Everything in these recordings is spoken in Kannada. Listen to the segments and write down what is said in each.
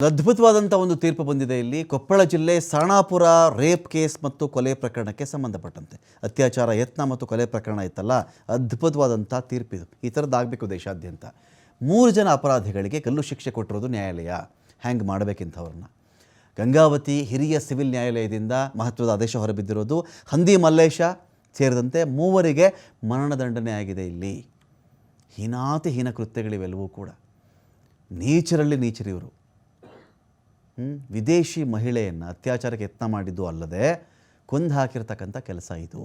ಅದ್ಭುತವಾದಂಥ ಒಂದು ತೀರ್ಪು ಬಂದಿದೆ. ಇಲ್ಲಿ ಕೊಪ್ಪಳ ಜಿಲ್ಲೆ ಸಾಣಾಪುರ ರೇಪ್ ಕೇಸ್ ಮತ್ತು ಕೊಲೆ ಪ್ರಕರಣಕ್ಕೆ ಸಂಬಂಧಪಟ್ಟಂತೆ ಅತ್ಯಾಚಾರ ಯತ್ನ ಮತ್ತು ಕೊಲೆ ಪ್ರಕರಣ ಇತ್ತಲ್ಲ, ಅದ್ಭುತವಾದಂಥ ತೀರ್ಪಿದು. ಈ ಥರದ್ದಾಗಬೇಕು ದೇಶಾದ್ಯಂತ. 3 ಜನ ಅಪರಾಧಿಗಳಿಗೆ ಗಲ್ಲು ಶಿಕ್ಷೆ ಕೊಟ್ಟಿರೋದು ನ್ಯಾಯಾಲಯ. ಹ್ಯಾಂಗ್ ಮಾಡಬೇಕಿಂಥವ್ರನ್ನ. ಗಂಗಾವತಿ ಹಿರಿಯ ಸಿವಿಲ್ ನ್ಯಾಯಾಲಯದಿಂದ ಮಹತ್ವದ ಆದೇಶ ಹೊರಬಿದ್ದಿರೋದು. ಹಂದಿ ಮಲ್ಲೇಶ ಸೇರಿದಂತೆ 3 ಮರಣದಂಡನೆ ಆಗಿದೆ. ಇಲ್ಲಿ ಹೀನಾತಿ ಹೀನ ಕೃತ್ಯಗಳಿವೆಲ್ಲವೂ ಕೂಡ. ನೀಚರಲ್ಲಿ ನೀಚರಿವರು. ವಿದೇಶಿ ಮಹಿಳೆಯನ್ನು ಅತ್ಯಾಚಾರಕ್ಕೆ ಯತ್ನ ಮಾಡಿದ್ದು ಅಲ್ಲದೆ ಕೊಂದು ಹಾಕಿರ್ತಕ್ಕಂಥ ಕೆಲಸ ಇದು.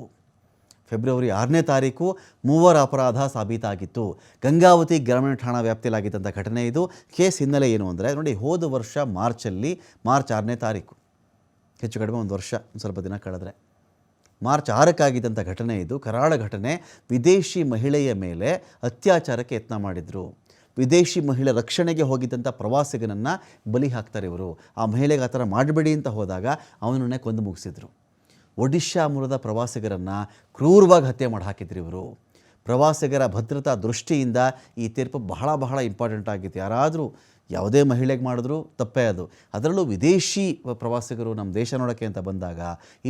ಫೆಬ್ರವರಿ 6ನೇ ತಾರೀಕು 3 ಅಪರಾಧ ಸಾಬೀತಾಗಿತ್ತು. ಗಂಗಾವತಿ ಗ್ರಾಮೀಣ ಠಾಣಾ ವ್ಯಾಪ್ತಿಯಲ್ಲಾಗಿದ್ದಂಥ ಘಟನೆ ಇದು. ಕೇಸ್ ಹಿನ್ನೆಲೆ ಏನು ಅಂದರೆ ನೋಡಿ, ಹೋದ ವರ್ಷ ಮಾರ್ಚ್ 6ನೇ ತಾರೀಕು, ಹೆಚ್ಚು ಕಡಿಮೆ ಒಂದು ವರ್ಷ, ಸ್ವಲ್ಪ ದಿನ ಕಳೆದ್ರೆ ಮಾರ್ಚ್ 6ಕ್ಕಾಗಿದ್ದಂಥ ಘಟನೆ ಇದು. ಕರಾಳ ಘಟನೆ. ವಿದೇಶಿ ಮಹಿಳೆಯ ಮೇಲೆ ಅತ್ಯಾಚಾರಕ್ಕೆ ಯತ್ನ ಮಾಡಿದರು. ವಿದೇಶಿ ಮಹಿಳೆ ರಕ್ಷಣೆಗೆ ಹೋಗಿದ್ದಂಥ ಪ್ರವಾಸಿಗನನ್ನು ಬಲಿ ಹಾಕ್ತಾರೆ ಇವರು. ಆ ಮಹಿಳೆಗೆ ಆ ಥರ ಮಾಡಬೇಡಿ ಅಂತ ಹೋದಾಗ ಅವನನ್ನೇ ಕೊಂದು ಮುಗಿಸಿದ್ರು. ಒಡಿಶಾ ಮೂಲದ ಪ್ರವಾಸಿಗರನ್ನು ಕ್ರೂರವಾಗಿ ಹತ್ಯೆ ಮಾಡಿ ಹಾಕಿದ್ರು ಇವರು. ಪ್ರವಾಸಿಗರ ಭದ್ರತಾ ದೃಷ್ಟಿಯಿಂದ ಈ ತೀರ್ಪು ಬಹಳ ಇಂಪಾರ್ಟೆಂಟ್ ಆಗಿತ್ತು. ಯಾರಾದರೂ ಯಾವುದೇ ಮಹಿಳೆಗೆ ಮಾಡಿದ್ರು ತಪ್ಪೇ ಅದು. ಅದರಲ್ಲೂ ವಿದೇಶಿ ಪ್ರವಾಸಿಗರು ನಮ್ಮ ದೇಶ ನೋಡೋಕ್ಕೆ ಅಂತ ಬಂದಾಗ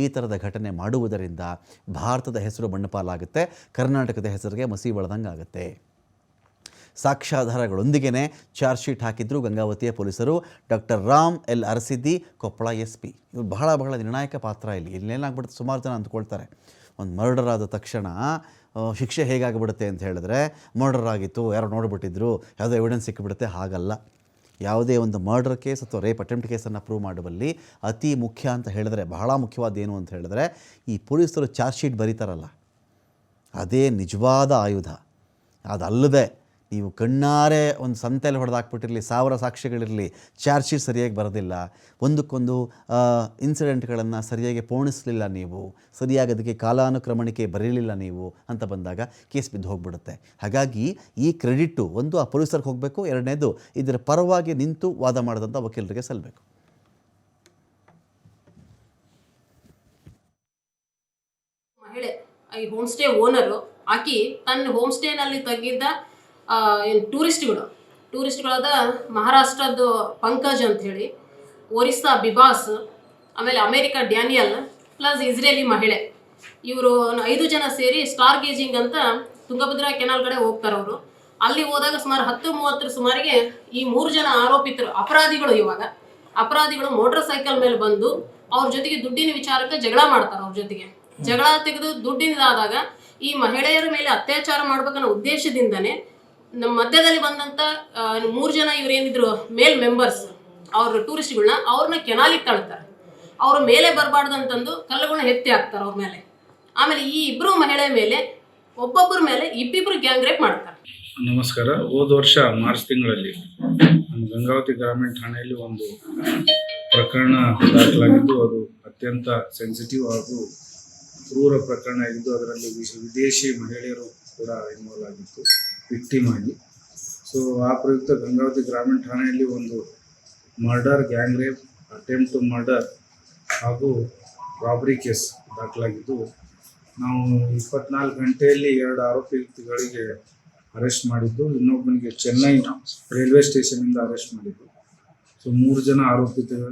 ಈ ಥರದ ಘಟನೆ ಮಾಡುವುದರಿಂದ ಭಾರತದ ಹೆಸರು ಮಣ್ಣುಪಾಲಾಗುತ್ತೆ, ಕರ್ನಾಟಕದ ಹೆಸರಿಗೆ ಮಸಿ ಬಳದಂಗೆ ಆಗುತ್ತೆ. ಸಾಕ್ಷ್ಯಾಧಾರಗಳೊಂದಿಗೆ ಚಾರ್ಜ್ ಶೀಟ್ ಹಾಕಿದ್ರು ಗಂಗಾವತಿಯ ಪೊಲೀಸರು. Doctor Ram L Arasiddi, Koppal SP. ಇವರು ಬಹಳ ನಿರ್ಣಾಯಕ ಪಾತ್ರ. ಇಲ್ಲೇನಾಗ್ಬಿಡುತ್ತೆ, ಸುಮಾರು ಜನ ಅಂದ್ಕೊಳ್ತಾರೆ ಒಂದು ಮರ್ಡರ್ ಆದ ತಕ್ಷಣ ಶಿಕ್ಷೆ ಹೇಗಾಗಿಬಿಡುತ್ತೆ ಅಂತ ಹೇಳಿದ್ರೆ, ಮರ್ಡರ್ ಆಗಿತ್ತು, ಯಾರೋ ನೋಡಿಬಿಟ್ಟಿದ್ರು, ಯಾವುದೋ ಎವಿಡೆನ್ಸ್ ಸಿಕ್ಕಿಬಿಡುತ್ತೆ. ಹಾಗಲ್ಲ. ಯಾವುದೇ ಒಂದು ಮರ್ಡರ್ ಕೇಸ್ ಅಥವಾ ರೇಪ್ ಅಟೆಂಪ್ಟ್ ಕೇಸನ್ನು ಪ್ರೂವ್ ಮಾಡುವಲ್ಲಿ ಅತಿ ಮುಖ್ಯ ಅಂತ ಹೇಳಿದ್ರೆ, ಬಹಳ ಮುಖ್ಯವಾದ ಏನು ಅಂತ ಹೇಳಿದ್ರೆ, ಈ ಪೊಲೀಸರು ಚಾರ್ಜ್ ಶೀಟ್ ಬರೀತಾರಲ್ಲ, ಅದೇ ನಿಜವಾದ ಆಯುಧ. ಅದಲ್ಲದೆ ನೀವು ಕಣ್ಣಾರೆ ಒಂದು ಸಂತೆಯಲ್ಲಿ ಹೊಡೆದಾಕ್ಬಿಟ್ಟಿರಲಿ, 1000 ಸಾಕ್ಷಿಗಳಿರಲಿ, ಚಾರ್ಜ್ ಶೀಟ್ ಸರಿಯಾಗಿ ಬರೋದಿಲ್ಲ, ಒಂದಕ್ಕೊಂದು ಇನ್ಸಿಡೆಂಟ್ಗಳನ್ನು ಸರಿಯಾಗಿ ಪೋಣಿಸಲಿಲ್ಲ ನೀವು, ಸರಿಯಾಗಿ ಅದಕ್ಕೆ ಕಾಲಾನುಕ್ರಮಣಿಕೆ ಬರೀಲಿಲ್ಲ ನೀವು ಅಂತ ಬಂದಾಗ ಕೇಸ್ ಬಿದ್ದು ಹೋಗ್ಬಿಡುತ್ತೆ. ಹಾಗಾಗಿ ಈ ಕ್ರೆಡಿಟ್ಟು ಒಂದು ಆ ಪೊಲೀಸರಿಗೆ ಹೋಗಬೇಕು, ಎರಡನೇದು ಇದರ ಪರವಾಗಿ ನಿಂತು ವಾದ ಮಾಡಿದಂಥ ವಕೀಲರಿಗೆ ಸಲ್ಲಬೇಕು. ಮಹಿಳೆ ಈ ಹೋಮ್ ಸ್ಟೇ ಓನರು ಆಕಿ ತನ್ನ ಹೋಮ್ ಸ್ಟೇನಲ್ಲಿ ತೆಗೆದ ಟೂರಿಸ್ಟ್ಗಳಾದ ಮಹಾರಾಷ್ಟ್ರದ್ದು ಪಂಕಜ್ ಅಂತ ಹೇಳಿ, ಒರಿಸ್ಸಾ ಬಿಬಾಸ್, ಆಮೇಲೆ ಅಮೇರಿಕಾ ಡ್ಯಾನಿಯಲ್ ಪ್ಲಸ್ ಇಸ್ರೇಲಿ ಮಹಿಳೆ, ಇವರು 5 ಜನ ಸೇರಿ ಸ್ಟಾರ್ ಗೇಜಿಂಗ್ ಅಂತ ತುಂಗಭದ್ರಾ ಕೆನಾಲ್ ಕಡೆ ಹೋಗ್ತಾರೆ. ಅವರು ಅಲ್ಲಿ ಹೋದಾಗ ಸುಮಾರು 10:30 ಸುಮಾರಿಗೆ ಈ 3 ಜನ ಅಪರಾಧಿಗಳು ಮೋಟರ್ ಸೈಕಲ್ ಮೇಲೆ ಬಂದು ಅವ್ರ ಜೊತೆಗೆ ದುಡ್ಡಿನ ವಿಚಾರಕ್ಕೆ ಜಗಳ ಮಾಡ್ತಾರೆ. ಅವ್ರ ಜೊತೆಗೆ ಜಗಳ ತೆಗೆದು ದುಡ್ಡಿನದಾದಾಗ ಈ ಮಹಿಳೆಯರ ಮೇಲೆ ಅತ್ಯಾಚಾರ ಮಾಡ್ಬೇಕನ್ನೋ ಉದ್ದೇಶದಿಂದನೇ ನಮ್ಮ ಮಧ್ಯದಲ್ಲಿ ಬಂದಂಥ 3 ಜನ ಇವ್ರೇನಿದ್ರು ಮೇಲ್ ಮೆಂಬರ್ಸ್, ಅವ್ರ ಟೂರಿಸ್ಟ್ಗಳನ್ನ ಅವ್ರನ್ನ ಕೆನಾಲಿಗೆ ತಳ್ತಾರೆ. ಅವ್ರ ಮೇಲೆ ಬರಬಾರ್ದು ಅಂತಂದು ಕಲ್ಲುಗಳನ್ನ ಎತ್ತಿ ಹಾಕ್ತಾರೆ ಅವ್ರ ಮೇಲೆ. ಆಮೇಲೆ ಈ 2 ಮಹಿಳೆಯ ಮೇಲೆ ಒಬ್ಬೊಬ್ಬರ ಮೇಲೆ ಇಬ್ಬಿಬ್ರು ಗ್ಯಾಂಗ್ ರೇಪ್ ಮಾಡ್ತಾರೆ. ನಮಸ್ಕಾರ. ಹೋದ ವರ್ಷ ಮಾರ್ಚ್ ತಿಂಗಳಲ್ಲಿ ನಮ್ಮ ಗಂಗಾವತಿ ಗ್ರಾಮೀಣ ಠಾಣೆಯಲ್ಲಿ ಒಂದು ಪ್ರಕರಣ ದಾಖಲಾಗಿದ್ದು, ಅದು ಅತ್ಯಂತ ಸೆನ್ಸಿಟಿವ್ ಹಾಗೂ ಕ್ರೂರ ಪ್ರಕರಣ ಆಗಿದ್ದು, ಅದರಲ್ಲಿ ವಿದೇಶಿ ಮಹಿಳೆಯರು ಕೂಡ ಇನ್ವಾಲ್ವ್ ಆಗಿತ್ತು ವಿಕ್ಟಿಮ್ ಆಗಿ. ಸೊ ಆ ಪ್ರಯುಕ್ತ ಗಂಗಾವತಿ ಗ್ರಾಮೀಣ ಠಾಣೆಯಲ್ಲಿ ಒಂದು murder, gang rape, attempt to murder ಹಾಗೂ ರಾಬರಿ ಕೇಸ್ ದಾಖಲಾಗಿದ್ದು, ನಾವು 24 ಗಂಟೆಯಲ್ಲಿ 2 ಆರೋಪಿಗಳಿಗೆ ಅರೆಸ್ಟ್ ಮಾಡಿದ್ದು, ಇನ್ನೊಬ್ಬನಿಗೆ ಚೆನ್ನೈ ರೈಲ್ವೆ ಸ್ಟೇಷನಿಂದ ಅರೆಸ್ಟ್ ಮಾಡಿದ್ದು. ಸೊ 3 ಜನ ಆರೋಪಿತರಿಗೆ